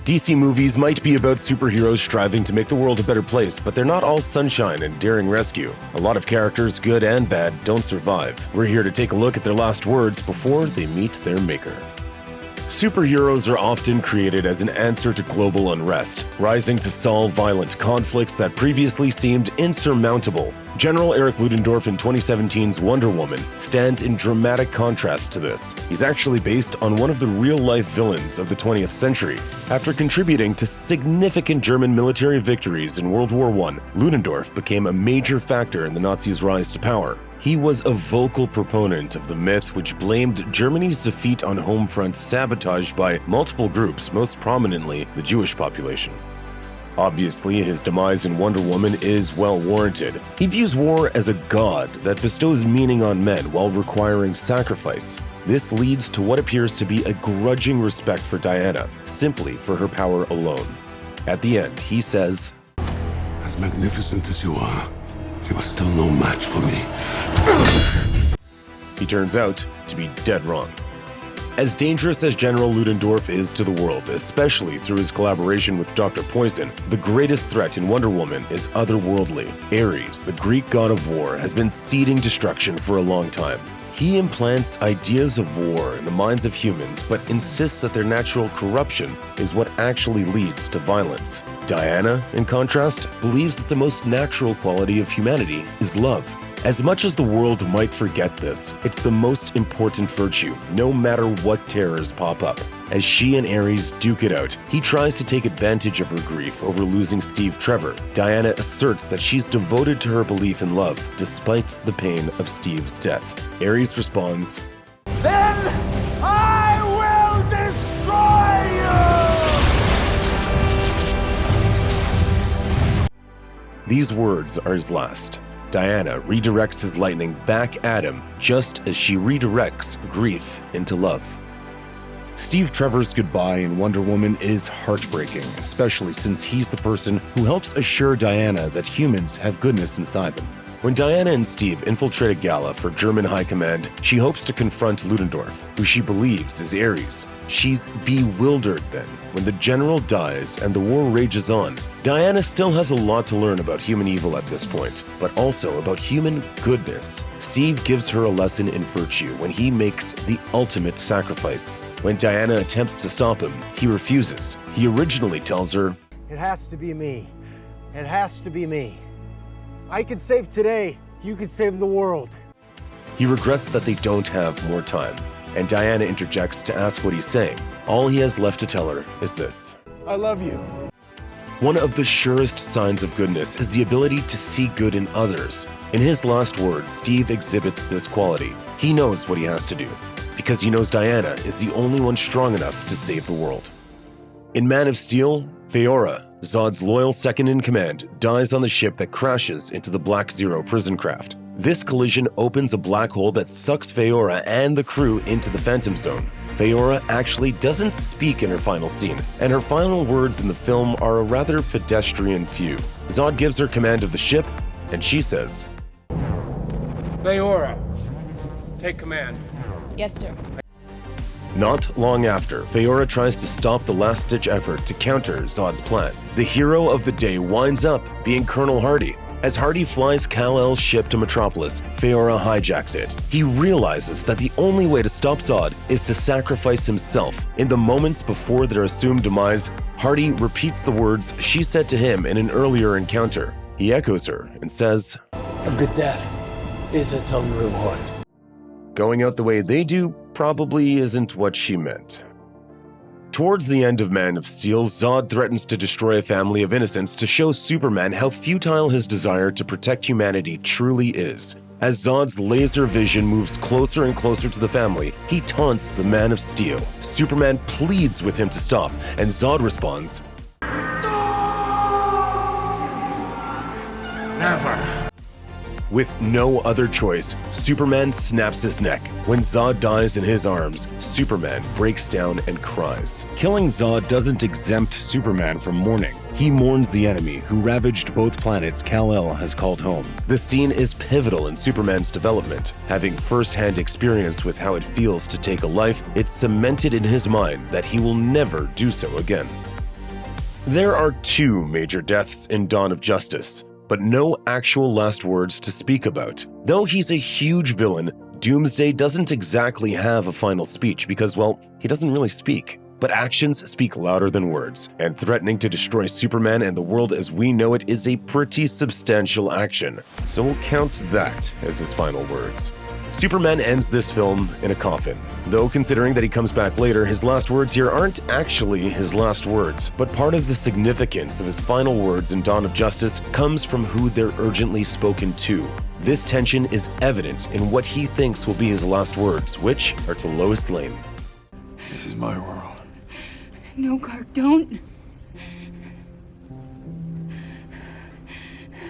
DC movies might be about superheroes striving to make the world a better place, but they're not all sunshine and daring rescue. A lot of characters, good and bad, don't survive. We're here to take a look at their last words before they meet their maker. Superheroes are often created as an answer to global unrest, rising to solve violent conflicts that previously seemed insurmountable. General Erich Ludendorff in 2017's Wonder Woman stands in dramatic contrast to this. He's actually based on one of the real-life villains of the 20th century. After contributing to significant German military victories in World War I, Ludendorff became a major factor in the Nazis' rise to power. He was a vocal proponent of the myth which blamed Germany's defeat on home front sabotaged by multiple groups, most prominently the Jewish population. Obviously, his demise in Wonder Woman is well warranted. He views war as a god that bestows meaning on men while requiring sacrifice. This leads to what appears to be a grudging respect for Diana, simply for her power alone. At the end, he says, "As magnificent as you are still no match for me." He turns out to be dead wrong. As dangerous as General Ludendorff is to the world, especially through his collaboration with Dr. Poison, the greatest threat in Wonder Woman is otherworldly. Ares, the Greek god of war, has been seeding destruction for a long time. He implants ideas of war in the minds of humans, but insists that their natural corruption is what actually leads to violence. Diana, in contrast, believes that the most natural quality of humanity is love. As much as the world might forget this, it's the most important virtue, no matter what terrors pop up. As she and Ares duke it out, he tries to take advantage of her grief over losing Steve Trevor. Diana asserts that she's devoted to her belief in love, despite the pain of Steve's death. Ares responds, "Then I will destroy you!" These words are his last. Diana redirects his lightning back at him, just as she redirects grief into love. Steve Trevor's goodbye in Wonder Woman is heartbreaking, especially since he's the person who helps assure Diana that humans have goodness inside them. When Diana and Steve infiltrate a gala for German high command, she hopes to confront Ludendorff, who she believes is Ares. She's bewildered then when the general dies and the war rages on. Diana still has a lot to learn about human evil at this point, but also about human goodness. Steve gives her a lesson in virtue when he makes the ultimate sacrifice. When Diana attempts to stop him, he refuses. He originally tells her, "It has to be me. It has to be me. I could save today. You could save the world." He regrets that they don't have more time, and Diana interjects to ask what he's saying. All he has left to tell her is this: "I love you." One of the surest signs of goodness is the ability to see good in others. In his last words, Steve exhibits this quality. He knows what he has to do, because he knows Diana is the only one strong enough to save the world. In Man of Steel, Faora, Zod's loyal second-in-command, dies on the ship that crashes into the Black Zero prison craft. This collision opens a black hole that sucks Faora and the crew into the Phantom Zone. Faora actually doesn't speak in her final scene, and her final words in the film are a rather pedestrian few. Zod gives her command of the ship, and she says, "Faora, take command." "Yes, sir." Not long after, Faora tries to stop the last-ditch effort to counter Zod's plan. The hero of the day winds up being Colonel Hardy. As Hardy flies Kal-El's ship to Metropolis, Faora hijacks it. He realizes that the only way to stop Zod is to sacrifice himself. In the moments before their assumed demise, Hardy repeats the words she said to him in an earlier encounter. He echoes her and says, "A good death is its own reward." Going out the way they do probably isn't what she meant. Towards the end of Man of Steel, Zod threatens to destroy a family of innocents to show Superman how futile his desire to protect humanity truly is. As Zod's laser vision moves closer and closer to the family, he taunts the Man of Steel. Superman pleads with him to stop, and Zod responds, Never. With no other choice, Superman snaps his neck. When Zod dies in his arms, Superman breaks down and cries. Killing Zod doesn't exempt Superman from mourning. He mourns the enemy who ravaged both planets Kal-El has called home. The scene is pivotal in Superman's development. Having first-hand experience with how it feels to take a life, it's cemented in his mind that he will never do so again. There are two major deaths in Dawn of Justice, but no actual last words to speak about. Though he's a huge villain, Doomsday doesn't exactly have a final speech because, well, he doesn't really speak. But actions speak louder than words, and threatening to destroy Superman and the world as we know it is a pretty substantial action. So we'll count that as his final words. Superman ends this film in a coffin. Though considering that he comes back later, his last words here aren't actually his last words, but part of the significance of his final words in Dawn of Justice comes from who they're urgently spoken to. This tension is evident in what he thinks will be his last words, which are to Lois Lane. This is my world. No, Clark, don't.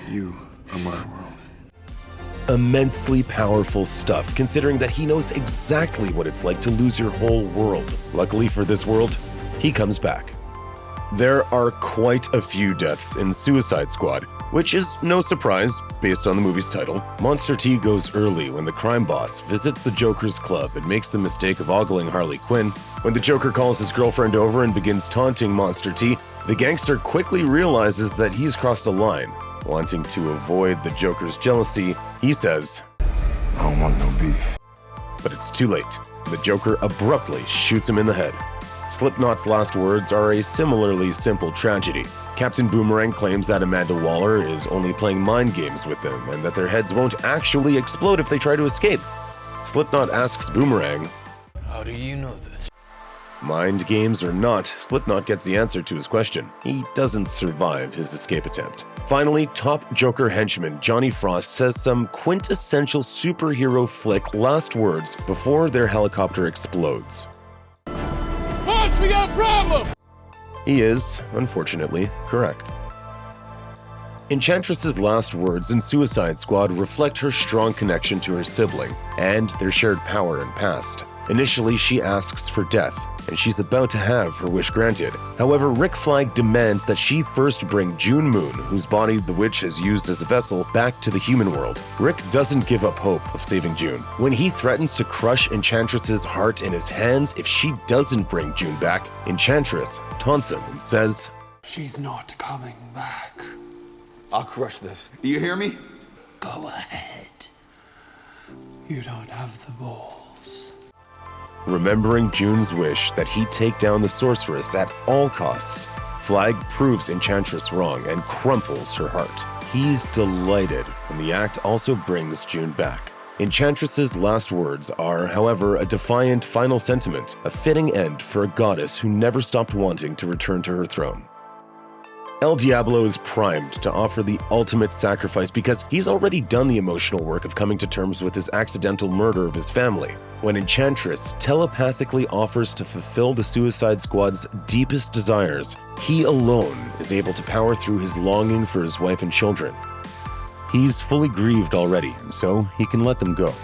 You are my world. Immensely powerful stuff, considering that he knows exactly what it's like to lose your whole world. Luckily for this world, he comes back. There are quite a few deaths in Suicide Squad, which is no surprise based on the movie's title. Monster T goes early when the crime boss visits the Joker's club and makes the mistake of ogling Harley Quinn. When the Joker calls his girlfriend over and begins taunting Monster T, the gangster quickly realizes that he's crossed a line. Wanting to avoid the Joker's jealousy, he says, I don't want no beef. But it's too late. The Joker abruptly shoots him in the head. Slipknot's last words are a similarly simple tragedy. Captain Boomerang claims that Amanda Waller is only playing mind games with them and that their heads won't actually explode if they try to escape. Slipknot asks Boomerang, How do you know this? Mind games or not, Slipknot gets the answer to his question. He doesn't survive his escape attempt. Finally, top Joker henchman Johnny Frost says some quintessential superhero flick last words before their helicopter explodes. Boss, we got a problem! He is, unfortunately, correct. Enchantress's last words in Suicide Squad reflect her strong connection to her sibling and their shared power and past. Initially, she asks for death, and she's about to have her wish granted. However, Rick Flag demands that she first bring June Moon, whose body the witch has used as a vessel, back to the human world. Rick doesn't give up hope of saving June. When he threatens to crush Enchantress's heart in his hands if she doesn't bring June back, Enchantress taunts him and says, She's not coming back. I'll crush this. Do you hear me? Go ahead. You don't have the balls. Remembering June's wish that he take down the sorceress at all costs, Flag proves Enchantress wrong and crumples her heart. He's delighted when the act also brings June back. Enchantress's last words are, however, a defiant final sentiment, a fitting end for a goddess who never stopped wanting to return to her throne. El Diablo is primed to offer the ultimate sacrifice because he's already done the emotional work of coming to terms with his accidental murder of his family. When Enchantress telepathically offers to fulfill the Suicide Squad's deepest desires, he alone is able to power through his longing for his wife and children. He's fully grieved already, so he can let them go.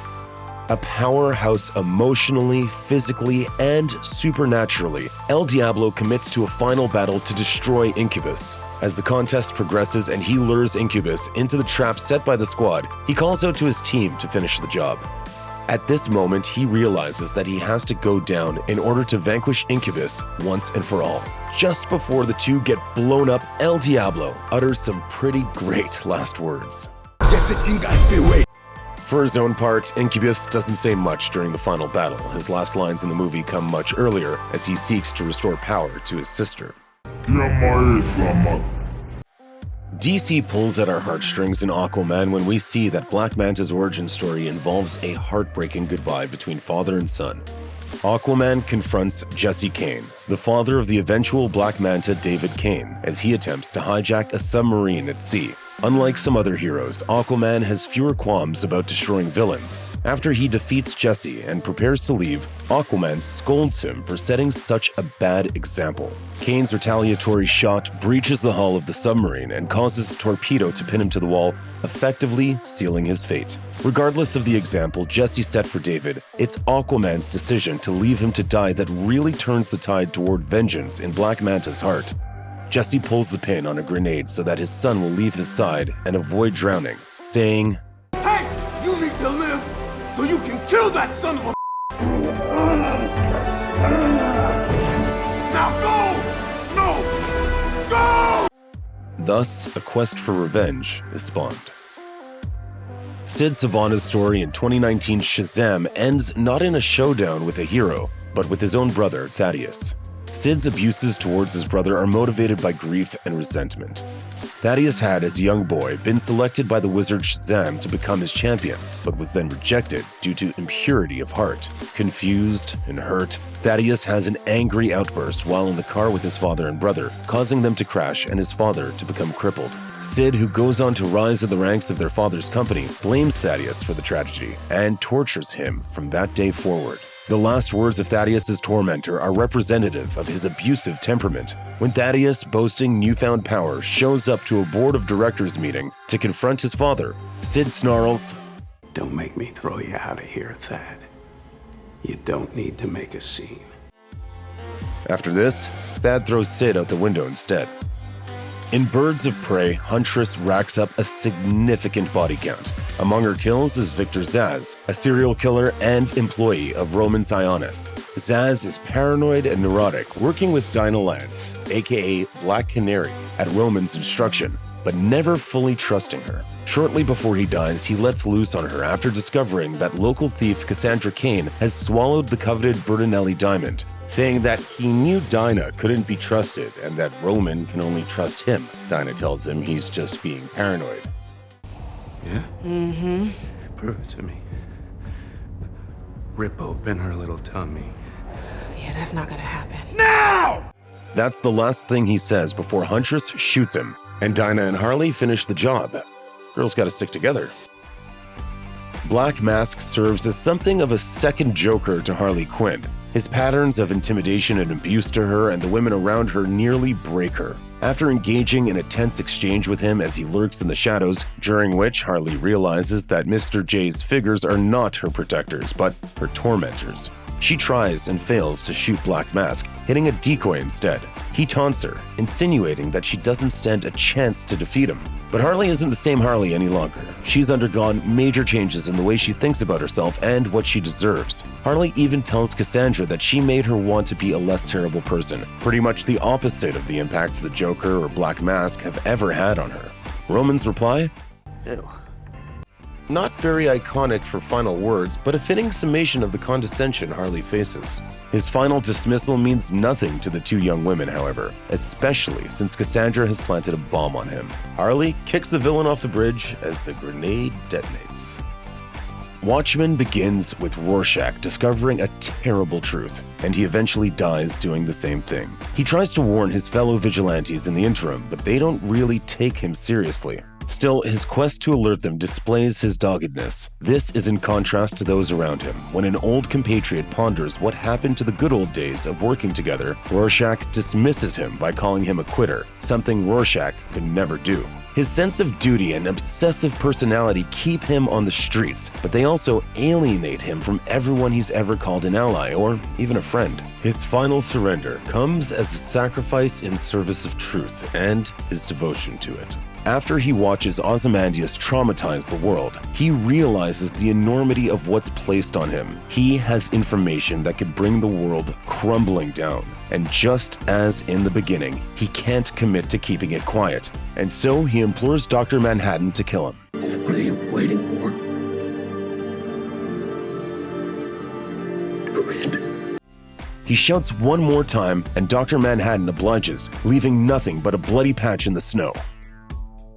A powerhouse emotionally, physically, and supernaturally, El Diablo commits to a final battle to destroy Incubus. As the contest progresses and he lures Incubus into the trap set by the squad, he calls out to his team to finish the job. At this moment, he realizes that he has to go down in order to vanquish Incubus once and for all. Just before the two get blown up, El Diablo utters some pretty great last words. Get the chingaste away! For his own part, Incubus doesn't say much during the final battle. His last lines in the movie come much earlier as he seeks to restore power to his sister. DC pulls at our heartstrings in Aquaman when we see that Black Manta's origin story involves a heartbreaking goodbye between father and son. Aquaman confronts Jesse Kane, the father of the eventual Black Manta David Kane, as he attempts to hijack a submarine at sea. Unlike some other heroes, Aquaman has fewer qualms about destroying villains. After he defeats Jesse and prepares to leave, Aquaman scolds him for setting such a bad example. Kane's retaliatory shot breaches the hull of the submarine and causes a torpedo to pin him to the wall, effectively sealing his fate. Regardless of the example Jesse set for David, it's Aquaman's decision to leave him to die that really turns the tide toward vengeance in Black Manta's heart. Jesse pulls the pin on a grenade so that his son will leave his side and avoid drowning, saying, Hey! You need to live so you can kill that son of a Now go! No! Go! Thus, a quest for revenge is spawned. Sid Sivana's story in 2019's Shazam ends not in a showdown with a hero, but with his own brother, Thaddeus. Sid's abuses towards his brother are motivated by grief and resentment. Thaddeus had, as a young boy, been selected by the Wizard Shazam to become his champion, but was then rejected due to impurity of heart. Confused and hurt, Thaddeus has an angry outburst while in the car with his father and brother, causing them to crash and his father to become crippled. Sid, who goes on to rise in the ranks of their father's company, blames Thaddeus for the tragedy and tortures him from that day forward. The last words of Thaddeus' tormentor are representative of his abusive temperament. When Thaddeus, boasting newfound power, shows up to a board of directors meeting to confront his father, Sid snarls, "Don't make me throw you out of here, Thad. You don't need to make a scene." After this, Thad throws Sid out the window instead. In Birds of Prey, Huntress racks up a significant body count. Among her kills is Victor Zsasz, a serial killer and employee of Roman Sionis. Zsasz is paranoid and neurotic, working with Dinah Lance, aka Black Canary, at Roman's instruction, but never fully trusting her. Shortly before he dies, he lets loose on her after discovering that local thief Cassandra Kane has swallowed the coveted Burton diamond, saying that he knew Dinah couldn't be trusted and that Roman can only trust him. Dinah tells him he's just being paranoid. Yeah? Mm-hmm. Prove it to me. Rip open her little tummy. Yeah, that's not gonna happen. That's the last thing he says before Huntress shoots him, and Dinah and Harley finish the job. Girls gotta stick together. Black Mask serves as something of a second Joker to Harley Quinn. His patterns of intimidation and abuse to her and the women around her nearly break her. After engaging in a tense exchange with him as he lurks in the shadows, during which Harley realizes that Mr. J's figures are not her protectors, but her tormentors. She tries and fails to shoot Black Mask, hitting a decoy instead. He taunts her, insinuating that she doesn't stand a chance to defeat him. But Harley isn't the same Harley any longer. She's undergone major changes in the way she thinks about herself and what she deserves. Harley even tells Cassandra that she made her want to be a less terrible person, pretty much the opposite of the impact the Joker or Black Mask have ever had on her. Roman's reply? Ew. Not very iconic for final words, but a fitting summation of the condescension Harley faces. His final dismissal means nothing to the two young women, however, especially since Cassandra has planted a bomb on him. Harley kicks the villain off the bridge as the grenade detonates. Watchmen begins with Rorschach discovering a terrible truth, and he eventually dies doing the same thing. He tries to warn his fellow vigilantes in the interim, but they don't really take him seriously. Still, his quest to alert them displays his doggedness. This is in contrast to those around him. When an old compatriot ponders what happened to the good old days of working together, Rorschach dismisses him by calling him a quitter, something Rorschach could never do. His sense of duty and obsessive personality keep him on the streets, but they also alienate him from everyone he's ever called an ally or even a friend. His final surrender comes as a sacrifice in service of truth and his devotion to it. After he watches Ozymandias traumatize the world, he realizes the enormity of what's placed on him. He has information that could bring the world crumbling down. And just as in the beginning, he can't commit to keeping it quiet. And so he implores Dr. Manhattan to kill him. What are you waiting for? Do it. He shouts one more time, and Dr. Manhattan obliges, leaving nothing but a bloody patch in the snow.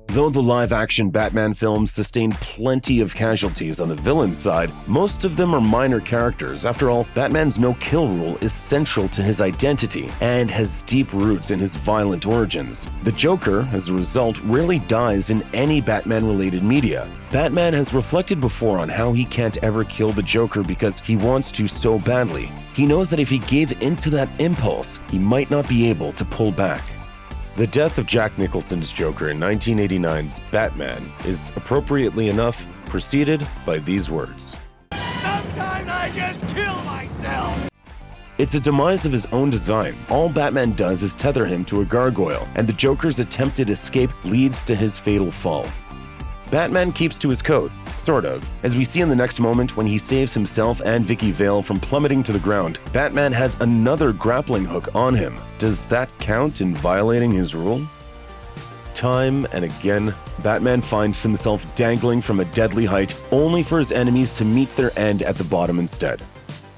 Though the live-action Batman films sustain plenty of casualties on the villain's side, most of them are minor characters. After all, Batman's no-kill rule is central to his identity and has deep roots in his violent origins. The Joker, as a result, rarely dies in any Batman-related media. Batman has reflected before on how he can't ever kill the Joker because he wants to so badly. He knows that if he gave into that impulse, he might not be able to pull back. The death of Jack Nicholson's Joker in 1989's Batman is, appropriately enough, preceded by these words. Sometimes I just kill myself! It's a demise of his own design. All Batman does is tether him to a gargoyle, and the Joker's attempted escape leads to his fatal fall. Batman keeps to his code, sort of. As we see in the next moment when he saves himself and Vicky Vale from plummeting to the ground, Batman has another grappling hook on him. Does that count in violating his rule? Time and again, Batman finds himself dangling from a deadly height, only for his enemies to meet their end at the bottom instead.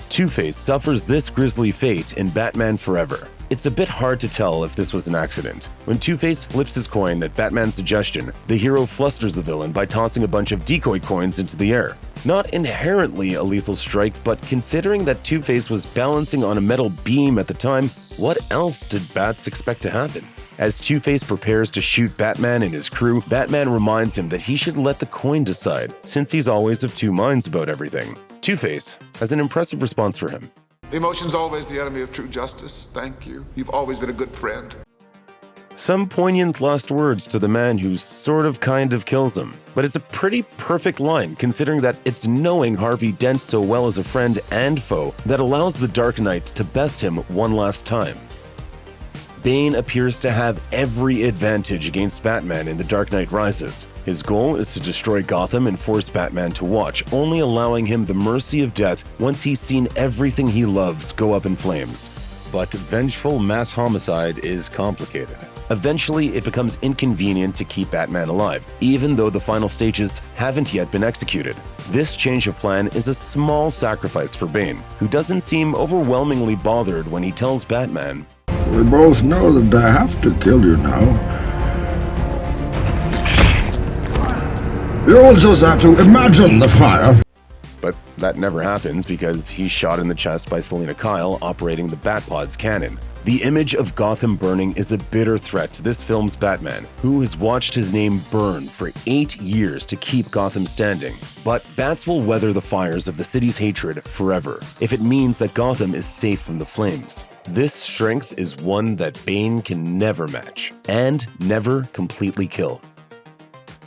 Two-Face suffers this grisly fate in Batman Forever. It's a bit hard to tell if this was an accident. When Two-Face flips his coin at Batman's suggestion, the hero flusters the villain by tossing a bunch of decoy coins into the air. Not inherently a lethal strike, but considering that Two-Face was balancing on a metal beam at the time, what else did Bats expect to happen? As Two-Face prepares to shoot Batman and his crew, Batman reminds him that he should let the coin decide, since he's always of two minds about everything. Two-Face has an impressive response for him. Emotion's always the enemy of true justice. Thank you. You've always been a good friend. Some poignant last words to the man who sort of kind of kills him. But it's a pretty perfect line, considering that it's knowing Harvey Dent so well as a friend and foe that allows the Dark Knight to best him one last time. Bane appears to have every advantage against Batman in The Dark Knight Rises. His goal is to destroy Gotham and force Batman to watch, only allowing him the mercy of death once he's seen everything he loves go up in flames. But vengeful mass homicide is complicated. Eventually, it becomes inconvenient to keep Batman alive, even though the final stages haven't yet been executed. This change of plan is a small sacrifice for Bane, who doesn't seem overwhelmingly bothered when he tells Batman, "We both know that I have to kill you now. You'll just have to imagine the fire." But that never happens because he's shot in the chest by Selina Kyle operating the Batpod's cannon. The image of Gotham burning is a bitter threat to this film's Batman, who has watched his name burn for 8 years to keep Gotham standing. But Bats will weather the fires of the city's hatred forever, if it means that Gotham is safe from the flames. This strength is one that Bane can never match, and never completely kill.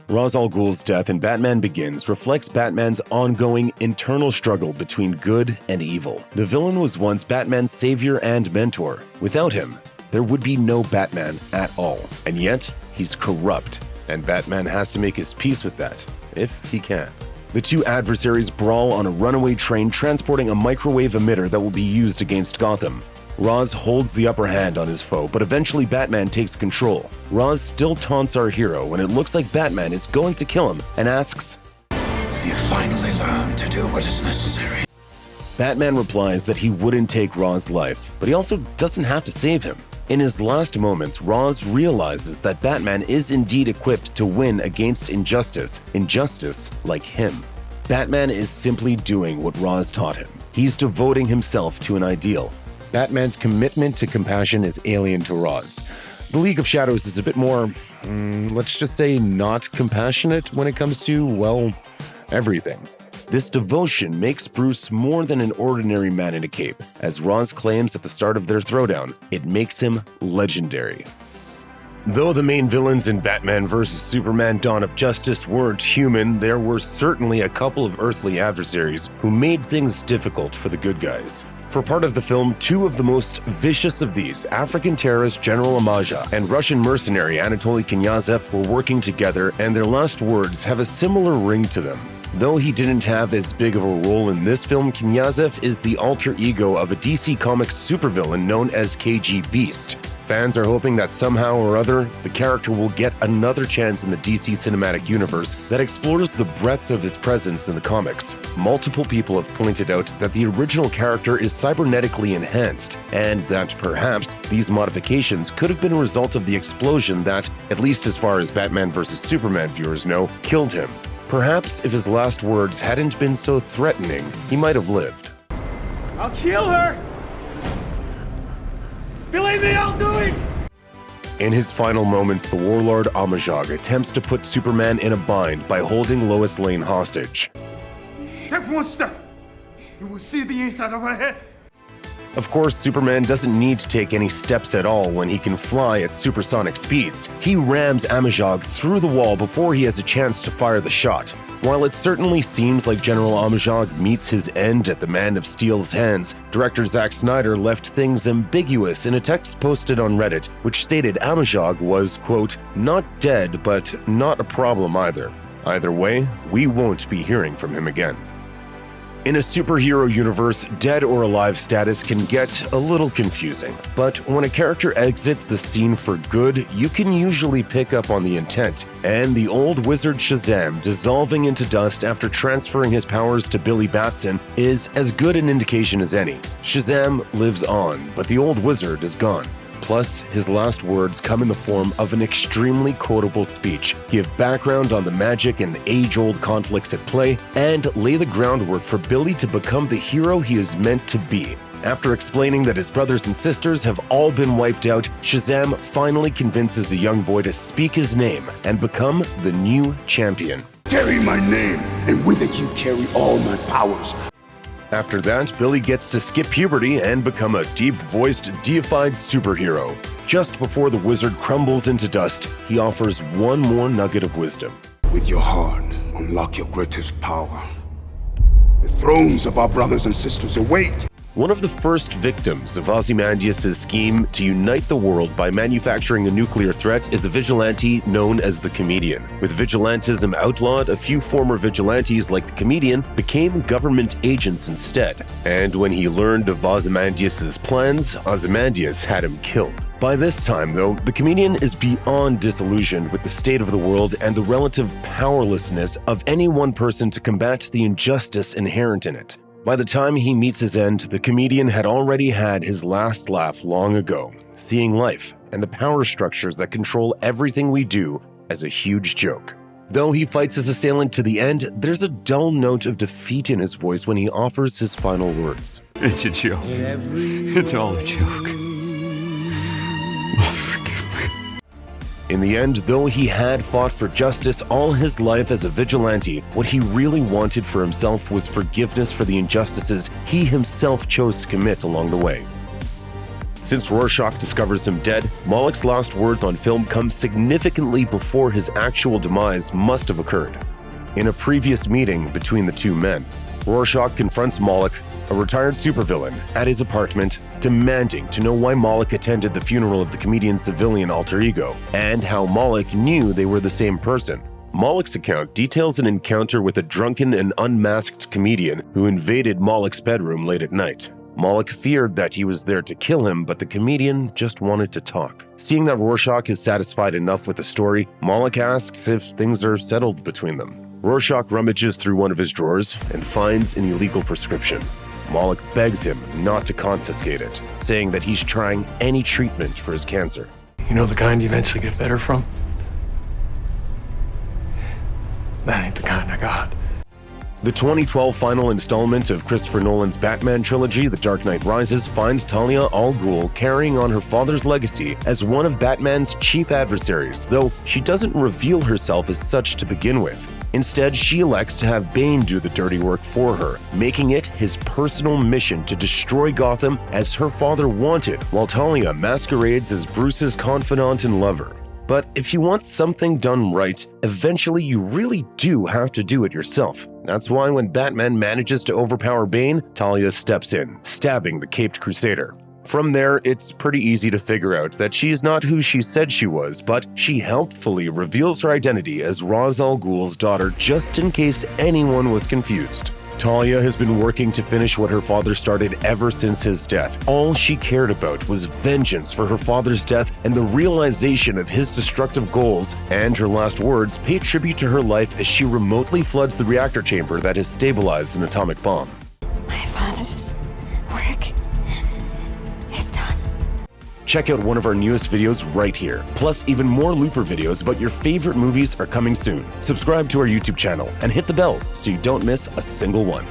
Ra's al Ghul's death in Batman Begins reflects Batman's ongoing internal struggle between good and evil. The villain was once Batman's savior and mentor. Without him, there would be no Batman at all. And yet, he's corrupt, and Batman has to make his peace with that, if he can. The two adversaries brawl on a runaway train transporting a microwave emitter that will be used against Gotham. Ra's holds the upper hand on his foe, but eventually Batman takes control. Ra's still taunts our hero when it looks like Batman is going to kill him and asks, "Have you finally learned to do what is necessary?" Batman replies that he wouldn't take Ra's life, but he also doesn't have to save him. In his last moments, Ra's realizes that Batman is indeed equipped to win against injustice like him. Batman is simply doing what Ra's taught him. He's devoting himself to an ideal. Batman's commitment to compassion is alien to Ra's. The League of Shadows is a bit more, let's just say, not compassionate when it comes to, well, everything. This devotion makes Bruce more than an ordinary man in a cape. As Ra's claims at the start of their throwdown, it makes him legendary. Though the main villains in Batman vs. Superman Dawn of Justice weren't human, there were certainly a couple of earthly adversaries who made things difficult for the good guys. For part of the film, two of the most vicious of these, African terrorist General Amajagh and Russian mercenary Anatoli Knyazev, were working together, and their last words have a similar ring to them. Though he didn't have as big of a role in this film, Knyazev is the alter ego of a DC Comics supervillain known as KG Beast. Fans are hoping that somehow or other, the character will get another chance in the DC cinematic universe that explores the breadth of his presence in the comics. Multiple people have pointed out that the original character is cybernetically enhanced, and that perhaps these modifications could have been a result of the explosion that, at least as far as Batman vs. Superman viewers know, killed him. Perhaps if his last words hadn't been so threatening, he might have lived. I'll kill her! Believe me, I'll do it! In his final moments, the warlord Amajagh attempts to put Superman in a bind by holding Lois Lane hostage. Take one step. You will see the inside of her head. Of course, Superman doesn't need to take any steps at all when he can fly at supersonic speeds. He rams Amajagh through the wall before he has a chance to fire the shot. While it certainly seems like General Amajagh meets his end at the Man of Steel's hands, director Zack Snyder left things ambiguous in a text posted on Reddit, which stated Amajagh was, quote, not dead, but not a problem either. Either way, we won't be hearing from him again. In a superhero universe, dead or alive status can get a little confusing. But when a character exits the scene for good, you can usually pick up on the intent. And the old Wizard Shazam dissolving into dust after transferring his powers to Billy Batson is as good an indication as any. Shazam lives on, but the old wizard is gone. Plus, his last words come in the form of an extremely quotable speech, give background on the magic and age-old conflicts at play, and lay the groundwork for Billy to become the hero he is meant to be. After explaining that his brothers and sisters have all been wiped out, Shazam finally convinces the young boy to speak his name and become the new champion. Carry my name, and with it you carry all my powers. After that, Billy gets to skip puberty and become a deep-voiced, deified superhero. Just before the wizard crumbles into dust, he offers one more nugget of wisdom. With your heart, unlock your greatest power. The thrones of our brothers and sisters await. One of the first victims of Ozymandias' scheme to unite the world by manufacturing a nuclear threat is a vigilante known as the Comedian. With vigilantism outlawed, a few former vigilantes like the Comedian became government agents instead. And when he learned of Ozymandias' plans, Ozymandias had him killed. By this time, though, the Comedian is beyond disillusioned with the state of the world and the relative powerlessness of any one person to combat the injustice inherent in it. By the time he meets his end, the Comedian had already had his last laugh long ago, seeing life and the power structures that control everything we do as a huge joke. Though he fights his assailant to the end, there's a dull note of defeat in his voice when he offers his final words. It's a joke. It's all a joke. In the end, though he had fought for justice all his life as a vigilante, what he really wanted for himself was forgiveness for the injustices he himself chose to commit along the way. Since Rorschach discovers him dead, Moloch's last words on film come significantly before his actual demise must have occurred. In a previous meeting between the two men, Rorschach confronts Moloch, a retired supervillain, at his apartment, demanding to know why Moloch attended the funeral of the Comedian's civilian alter ego, and how Moloch knew they were the same person. Moloch's account details an encounter with a drunken and unmasked comedian who invaded Moloch's bedroom late at night. Moloch feared that he was there to kill him, but the comedian just wanted to talk. Seeing that Rorschach is satisfied enough with the story, Moloch asks if things are settled between them. Rorschach rummages through one of his drawers and finds an illegal prescription. Moloch begs him not to confiscate it, saying that he's trying any treatment for his cancer. You know the kind you eventually get better from? That ain't the kind I got. The 2012 final installment of Christopher Nolan's Batman trilogy, The Dark Knight Rises, finds Talia al Ghul carrying on her father's legacy as one of Batman's chief adversaries, though she doesn't reveal herself as such to begin with. Instead, she elects to have Bane do the dirty work for her, making it his personal mission to destroy Gotham as her father wanted, while Talia masquerades as Bruce's confidant and lover. But if you want something done right, eventually you really do have to do it yourself. That's why when Batman manages to overpower Bane, Talia steps in, stabbing the Caped Crusader. From there, it's pretty easy to figure out that she's not who she said she was, but she helpfully reveals her identity as Ra's al Ghul's daughter just in case anyone was confused. Talia has been working to finish what her father started ever since his death. All she cared about was vengeance for her father's death and the realization of his destructive goals, and her last words pay tribute to her life as she remotely floods the reactor chamber that has stabilized an atomic bomb. My father's work is done. Check out one of our newest videos right here. Plus, even more Looper videos about your favorite movies are coming soon. Subscribe to our YouTube channel and hit the bell so you don't miss a single one.